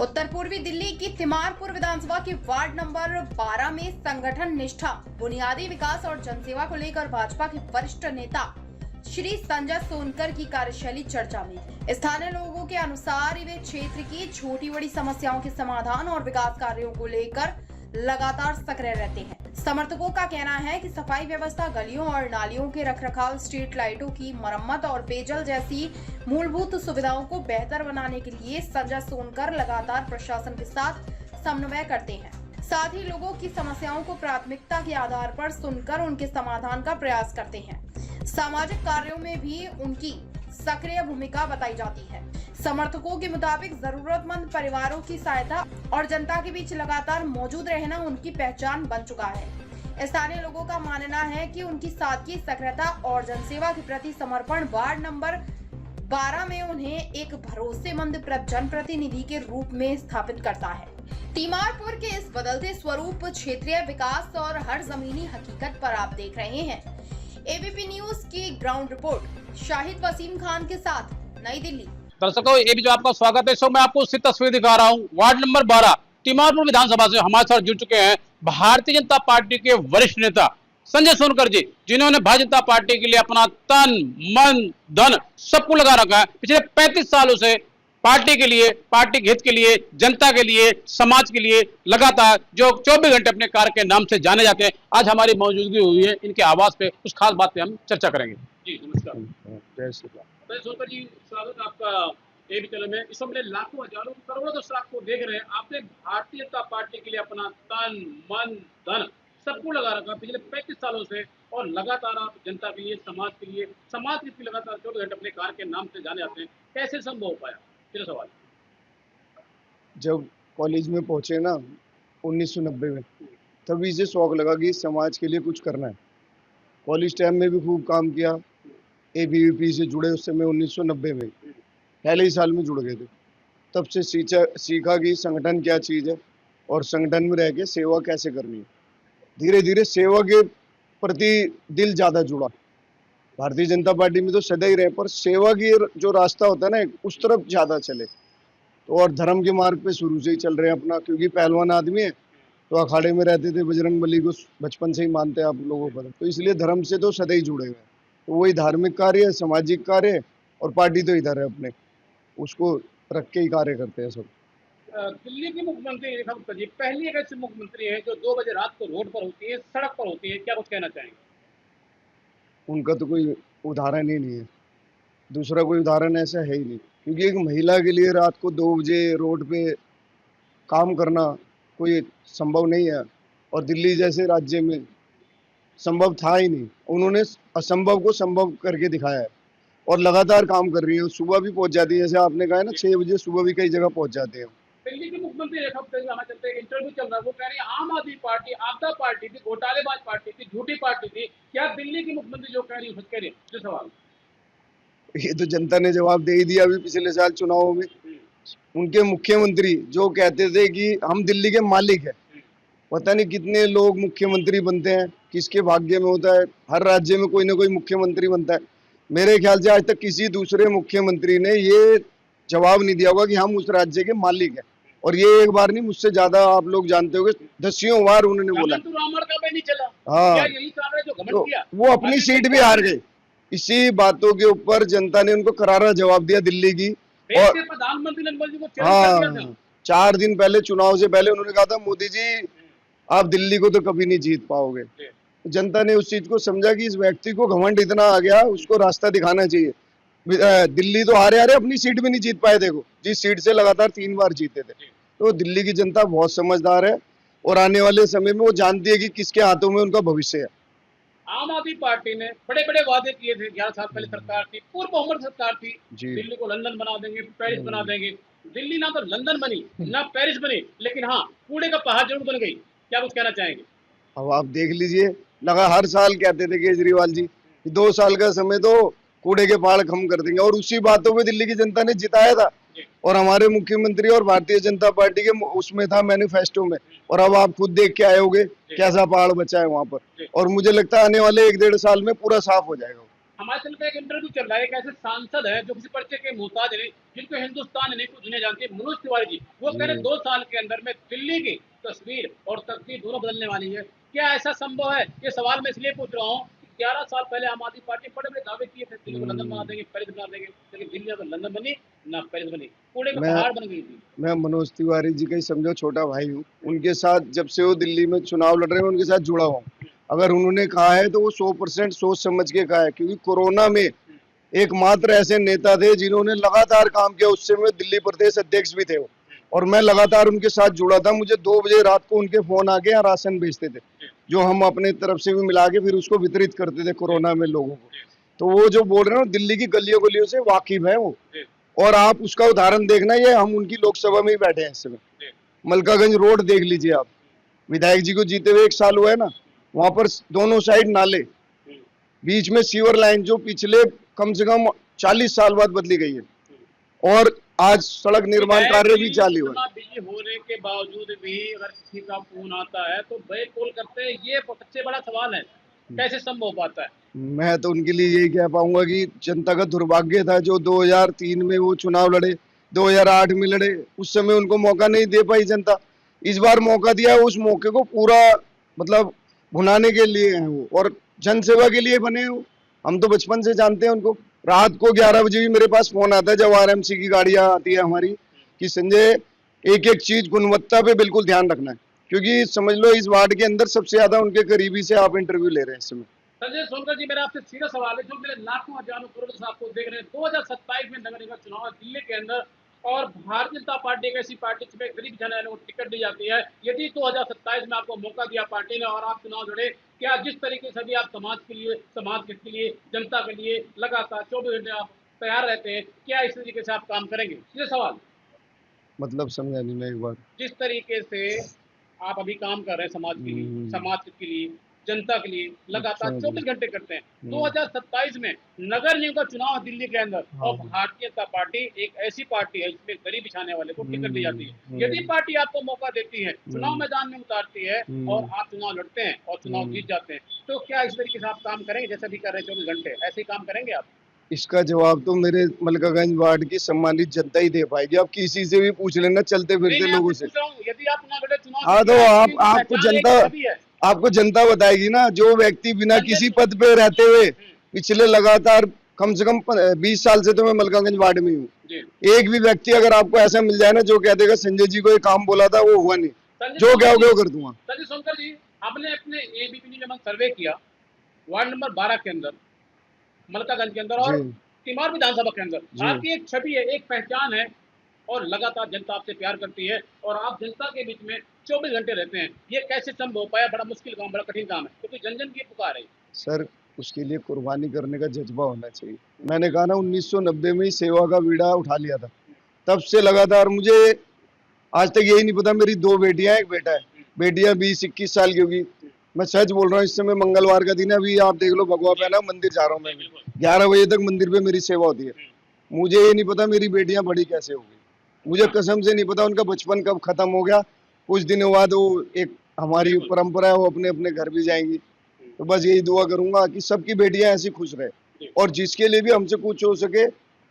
उत्तर पूर्वी दिल्ली की तिमारपुर विधानसभा के वार्ड नंबर 12 में संगठन निष्ठा, बुनियादी विकास और जनसेवा को लेकर भाजपा के वरिष्ठ नेता श्री संजय सोनकर की कार्यशैली चर्चा में। स्थानीय लोगों के अनुसार वे क्षेत्र की छोटी बड़ी समस्याओं के समाधान और विकास कार्यों को लेकर लगातार सक्रिय रहते हैं। समर्थकों का कहना है कि सफाई व्यवस्था, गलियों और नालियों के रखरखाव, स्ट्रीट लाइटों की मरम्मत और पेयजल जैसी मूलभूत सुविधाओं को बेहतर बनाने के लिए संजय सोनकर लगातार प्रशासन के साथ समन्वय करते हैं। साथ ही लोगों की समस्याओं को प्राथमिकता के आधार पर सुनकर उनके समाधान का प्रयास करते हैं। सामाजिक कार्यों में भी उनकी सक्रिय भूमिका बताई जाती है। समर्थकों के मुताबिक जरूरतमंद परिवारों की सहायता और जनता के बीच लगातार मौजूद रहना उनकी पहचान बन चुका है। स्थानीय लोगों का मानना है कि उनकी सादगी, सक्रियता और जनसेवा के प्रति समर्पण वार्ड नंबर 12 में उन्हें एक भरोसेमंद जनप्रतिनिधि के रूप में स्थापित करता है। तीमारपुर के इस बदलते स्वरूप, क्षेत्रीय विकास और हर जमीनी हकीकत पर आप देख रहे हैं एबीपी न्यूज की ग्राउंड रिपोर्ट शाहिद वसीम खान के साथ, नई दिल्ली। दर्शकों, ये भी जो आपका स्वागत है। मैं आपको उसकी तस्वीर दिखा रहा हूँ। वार्ड नंबर 12 तीमारपुर विधानसभा से हमारे साथ जुड़ चुके हैं भारतीय जनता पार्टी के वरिष्ठ नेता संजय सोनकर जी, जिन्होंने भारतीय जनता पार्टी के लिए अपना तन, मन, धन सबको लगा रखा है। पिछले 35 सालों से पार्टी के लिए, पार्टी के हित के लिए, जनता के लिए, समाज के लिए लगातार जो 24 घंटे अपने कार्य के नाम से जाने जाते हैं। आज हमारी मौजूदगी हुई है इनके आवास पे, उस खास बात पे हम चर्चा करेंगे। जी नमस्कार। जय श्री राम। सोनकर जी, स्वागत आपका एबी चैनल में। इस समय लाखों, हजारों, करोड़ों दर्शक आपको देख रहे हैं। आपने भारतीय जनता पार्टी के लिए अपना तन, मन, धन सबको लगा रखा पिछले 35 सालों से, और लगातार आप जनता के लिए, समाज के लिए लगातार 24 घंटे अपने कार्य के नाम से जाने जाते हैं। कैसे संभव हो पाया? मेरा सवाल। जब कॉलेज में पहुंचे ना 1990 में, तभी से शौक लगा कि समाज के लिए कुछ करना है। कॉलेज टाइम में भी खूब काम किया। एबीवीपी से जुड़े उस समय 1990 में, पहले ही साल में जुड़ गए थे। तब से सीखा कि संगठन क्या चीज़ है और संगठन में रह के सेवा कैसे करनी है। धीरे धीरे सेवा के प्रति दिल ज़्यादा जुड़ा। भारतीय जनता पार्टी में तो सदा ही रहे, पर सेवा की जो रास्ता होता है ना, उस तरफ ज़्यादा चले। तो और धर्म के मार्ग पे शुरू से ही चल रहे हैं अपना, क्योंकि पहलवान आदमी है तो अखाड़े में रहते थे। बजरंगबली को बचपन से ही मानते हैं आप लोगों पर, तो इसलिए धर्म से तो सदा ही जुड़े हुए हैं। तो वही धार्मिक कार्य है, सामाजिक कार्य है, और पार्टी तो इधर है अपने, उसको रख के ही कार्य करते हैं सब। दिल्ली की मुख्यमंत्री रेखा गुप्ता जी पहली एक ऐसी मुख्यमंत्री है जो 2 बजे रात को रोड पर होती है, सड़क पर होती है। क्या कुछ कहना चाहेंगे? उनका तो कोई उदाहरण ही नहीं है, दूसरा कोई उदाहरण ऐसा है ही नहीं। क्योंकि एक महिला के लिए रात को 2 बजे रोड पे काम करना कोई संभव नहीं है, और दिल्ली जैसे राज्य में संभव था ही नहीं। उन्होंने असंभव को संभव करके दिखाया है, और लगातार काम कर रही है। सुबह भी पहुंच जाती है, जैसे आपने कहा है ना, 6 बजे सुबह भी कई जगह पहुंच जाते हैं। दिल्ली की मुख्यमंत्री रेखा गुप्ता जी हमारे चलते इंटरव्यू चल रहा है, वो कह रही है आम आदमी पार्टी आपदा पार्टी थी, घोटालेबाज पार्टी थी, झूठी पार्टी थी। क्या दिल्ली की मुख्यमंत्री जो कह रही है सच कह रही है? जो सवाल ये तो जनता ने जवाब दे ही दिया अभी पिछले साल चुनावों में। उनके मुख्यमंत्री जो कहते थे कि हम दिल्ली के मालिक हैं, पता नहीं कितने लोग मुख्यमंत्री बनते हैं, किसके भाग्य में होता है। हर राज्य में कोई ना कोई मुख्यमंत्री बनता है। मेरे ख्याल से आज तक किसी दूसरे मुख्यमंत्री ने ये जवाब नहीं दिया होगा कि हम उस राज्य के मालिक हैं। और ये एक बार नहीं, मुझसे ज्यादा आप लोग जानते होंगे, दसियों बार उन्होंने बोला। हाँ, तो वो अपनी सीट भी हार गए। इसी बातों के ऊपर जनता ने उनको करारा जवाब दिया दिल्ली की। और प्रधानमंत्री नरेंद्र मोदी को हाँ, 4 दिन पहले, चुनाव से पहले उन्होंने कहा था, मोदी जी आप दिल्ली को तो कभी नहीं जीत पाओगे। जनता ने उस चीज को समझा कि इस व्यक्ति को घमंड इतना आ गया, उसको रास्ता दिखाना चाहिए। दिल्ली तो हारे अपनी सीट भी नहीं जीत पाए। देखो, जिस सीट से लगातार 3 बार जीते थे। तो दिल्ली की जनता बहुत समझदार है, और आने वाले समय में वो जानती है कि किसके हाथों में उनका भविष्य है। आम आदमी पार्टी ने बड़े बड़े वादे किए थे। 11 साल पहले सरकार थी, पूर्व बहुमत सरकार थी, दिल्ली को लंदन बना देंगे, पेरिस बना देंगे। दिल्ली ना तो लंदन बनी, ना पेरिस बनी, लेकिन हाँ, कूड़े का पहाड़ जरूर बन गई। क्या कुछ कहना चाहेंगे? अब आप देख लीजिए, लगा हर साल कहते थे केजरीवाल जी कि 2 साल का समय तो कूड़े के पहाड़ कम कर देंगे, और उसी बातों पे दिल्ली की जनता ने जिताया था। और हमारे मुख्यमंत्री और भारतीय जनता पार्टी के उसमें था, मैनिफेस्टो में। और अब आप खुद देख के आए होंगे कैसा पहाड़ बचा है वहां पर। और मुझे लगता है आने वाले 1-1.5 साल में पूरा साफ हो जाएगा। हमारे चैनल पे एक इंटरव्यू चल रहा है, एक ऐसे सांसद है जो किसी परिचय के मोहताज नहीं, जिनको हिंदुस्तान नहीं पूरी दुनिया जानती है, मनोज तिवारी जी। वो कह रहे 2 साल के अंदर में दिल्ली की तस्वीर और तकदीर दोनों बदलने वाली है। क्या ऐसा संभव है? ये सवाल मैं इसलिए पूछ रहा हूँ, 11 साल पहले आम आदमी पार्टी बड़े बड़े दावे किए थे, दिल्ली को लंदन बना देंगे, पेरिस बना देंगे, लेकिन दिल्ली ना तो लंदन बनी ना पेरिस बनी, कूड़े का पहाड़ बन गई थी। मैं मनोज तिवारी जी का ही समझो छोटा भाई हूँ। उनके साथ जब से वो दिल्ली में चुनाव लड़ रहे हैं, उनके साथ जुड़ा हुआ हूँ। अगर उन्होंने कहा है तो वो 100% सोच समझ के कहा है, क्योंकि कोरोना में एकमात्र ऐसे नेता थे जिन्होंने लगातार काम किया। उससे मैं दिल्ली प्रदेश अध्यक्ष भी थे वो, और मैं लगातार उनके साथ जुड़ा था। मुझे 2 बजे रात को उनके फोन आके यहाँ राशन भेजते थे, जो हम अपने तरफ से भी मिला के फिर उसको वितरित करते थे कोरोना में लोगों को। तो वो जो बोल रहे हैं दिल्ली की गलियों गलियों से वाकिफ है वो, और आप उसका उदाहरण देखना, ये हम उनकी लोकसभा में ही बैठे हैं इस समय। मलकागंज रोड देख लीजिए आप, विधायक जी को जीते हुए 1 साल हुआ है ना, वहां पर दोनों साइड नाले, बीच में सीवर लाइन जो पिछले कम से कम 40 साल बाद बदली गई है, और आज सड़क निर्माण कार्य भी चालू है। बिजी होने के बावजूद भी अगर किसी का फोन आता है तो बैक कॉल करते हैं, ये सबसे बड़ा सवाल है, कैसे संभव हो पाता है? मैं तो उनके लिए यही कह पाऊंगा कि जनता का दुर्भाग्य था जो 2003 में वो चुनाव लड़े, 2008 में लड़े, उस समय उनको मौका नहीं दे पाई जनता। इस बार मौका दिया, उस मौके को पूरा मतलब भुनाने के लिए हैं वो, और जनसेवा के लिए बने हो। हम तो बचपन से जानते हैं उनको। रात को 11 बजे भी मेरे पास फोन आता है जब आरएमसी की गाड़ियां आती है हमारी, कि संजय एक एक चीज गुणवत्ता पे बिल्कुल ध्यान रखना है, क्योंकि समझ लो इस वार्ड के अंदर सबसे ज्यादा उनके करीबी से आप इंटरव्यू ले रहे हैं इस समय। संजय सोनकर जी, मेरा आपसे सीधा सवाल है, जो मेरे लाखों हजारों करोड़ों से आपको देख रहे हैं, 2027 में नगर निगम चुनाव है दिल्ली के अंदर, और भारतीय जनता पार्टी एक ऐसी पार्टी जिसमें गरीब जन है, टिकट दी जाती है। यदि 2027 में आपको मौका दिया पार्टी ने और आप चुनाव लड़े, क्या जिस तरीके से भी आप समाज के लिए, समाज के लिए, जनता के लिए लगातार 24 घंटे आप तैयार रहते हैं, क्या इस तरीके से आप काम करेंगे? सीधे सवाल। मतलब समझा नहीं मैं एक बार। जिस तरीके से आप अभी काम कर रहे हैं समाज के लिए, समाज के लिए, जनता के लिए लगातार 24 घंटे करते हैं, 2027 में नगर निगम का चुनाव है दिल्ली के अंदर, और भारतीय जनता पार्टी एक ऐसी पार्टी है जिसमें गरीब बिछाने वाले को टिकट दी जाती है। यदि पार्टी आपको मौका देती है, चुनाव मैदान में उतारती है और आप चुनाव लड़ते हैं और चुनाव जीत जाते हैं, तो क्या इस तरीके से आप काम करेंगे जैसे भी कर रहे हैं 24 घंटे, ऐसे ही काम करेंगे आप? इसका जवाब तो मेरे मलकागंज वार्ड की सम्मानित जनता ही दे पाएगी। आप किसी से भी पूछ लेना चलते फिरते लोगों से। यदि आप चुनाव लड़े, चुनाव हाँ तो आपको जनता बताएगी ना। जो व्यक्ति बिना किसी पद पे रहते हुए पिछले लगातार कम से कम 20 साल से तो मैं मलकागंज वार्ड में हूँ, एक भी व्यक्ति अगर आपको ऐसा मिल जाए ना जो कह देगा संजय जी को ये काम बोला था वो हुआ नहीं, जो क्या होगा वो कर दूंगा। संजय सोनकर जी, आपने अपने एबीपी ने सर्वे किया वार्ड नंबर 12 के अंदर, मलकागंज के अंदर और तिमार विधानसभा के अंदर, आपकी एक छवि है, एक पहचान है, और लगातार जनता आपसे प्यार करती है, और आप जनता के बीच में 24 घंटे रहते हैं। ये कैसे संभव हो पाया? बड़ा मुश्किल काम, बड़ा कठिन काम है, क्योंकि जन जन की पुकार है सर। उसके लिए कुर्बानी करने का जज्बा होना चाहिए। मैंने कहा ना 1990 में ही सेवा का बीड़ा उठा लिया था, तब से लगातार मुझे आज तक यही नहीं पता। मेरी 2 बेटियां, 1 बेटा है। बेटियां 20-21 साल की होगी। मैं सच बोल रहा हूँ, इस समय मंगलवार का दिन है, अभी आप देख लो भगवा पहना, मंदिर जा रहा हूँ मैं। 11 बजे तक मंदिर पे मेरी सेवा होती है। मुझे ये नहीं पता मेरी बेटियां बड़ी कैसे हो गई, मुझे कसम से नहीं पता उनका बचपन कब खत्म हो गया। कुछ दिनों बाद वो, एक हमारी परंपरा है, वो अपने अपने घर भी जाएंगी। तो बस यही दुआ करूंगा कि सबकी बेटियां ऐसी खुश रहे, और जिसके लिए भी हमसे कुछ हो सके।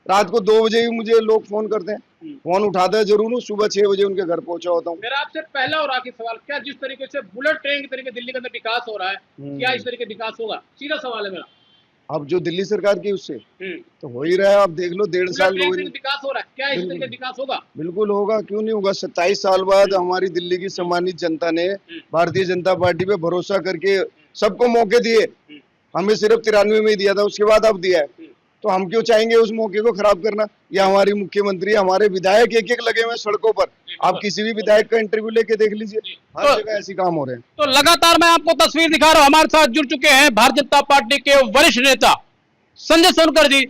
रात को 2 बजे भी मुझे लोग फोन करते हैं, फोन उठाता है जरूर हूँ, सुबह 6 बजे उनके घर पहुंचा होता हूँ। मेरा आपसे पहला और आखिरी सवाल, क्या जिस तरीके से बुलेट ट्रेन के तरीके दिल्ली के अंदर विकास हो रहा है, क्या इस तरीके विकास होगा? सीधा सवाल है मेरा। अब जो दिल्ली सरकार की उससे तो हो ही रहा है, आप देख लो 1.5 साल विकास हो रहा है, क्या इस तरीके विकास होगा? बिल्कुल होगा, क्यों नहीं होगा। 27 साल बाद हमारी दिल्ली की सम्मानित जनता ने भारतीय जनता पार्टी पे भरोसा करके सबको मौके दिए। हमें सिर्फ 93 में ही दिया था, उसके बाद अब दिया है, तो हम क्यों चाहेंगे उस मौके को खराब करना। या हमारी मुख्यमंत्री, हमारे विधायक एक लगे हुए सड़कों पर। आप किसी भी विधायक का इंटरव्यू लेके देख लीजिए, हर जगह ऐसी काम हो रहे हैं। तो लगातार मैं आपको तस्वीर दिखा रहा हूं, हमारे साथ जुड़ चुके हैं भारतीय जनता पार्टी के वरिष्ठ नेता संजय सोनकर जी,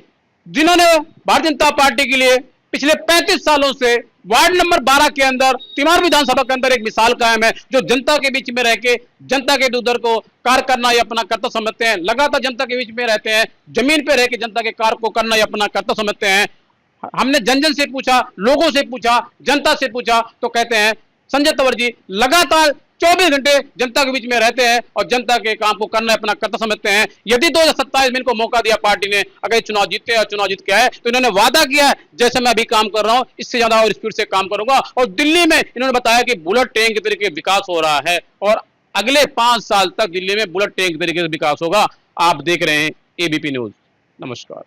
जिन्होंने भारतीय जनता पार्टी के लिए पिछले 35 सालों से वार्ड नंबर 12 के अंदर, तिमार विधानसभा के अंदर एक मिसाल कायम है, जो जनता के बीच में रह के जनता के दुर्दर को कार्य करना ये अपना कर्तव्य समझते हैं। लगातार जनता के बीच में रहते हैं, जमीन पे रह के जनता के कार्य को करना ये अपना कर्तव्य समझते हैं। हमने जन जन से पूछा, लोगों से पूछा, जनता से पूछा, तो कहते हैं संजय तंवर जी लगातार 24 घंटे जनता के बीच में रहते हैं और जनता के काम को करना अपना कर्तव्य समझते हैं। यदि 2027 में इनको मौका दिया पार्टी ने, अगर चुनाव जीते और चुनाव जीत के आए, तो इन्होंने वादा किया है जैसे मैं अभी काम कर रहा हूं इससे ज्यादा और स्पीड से काम करूंगा। और दिल्ली में इन्होंने बताया कि बुलेट ट्रेन के तरीके विकास हो रहा है और अगले 5 साल तक दिल्ली में बुलेट ट्रेन के तरीके से विकास होगा। आप देख रहे हैं एबीपी न्यूज। नमस्कार।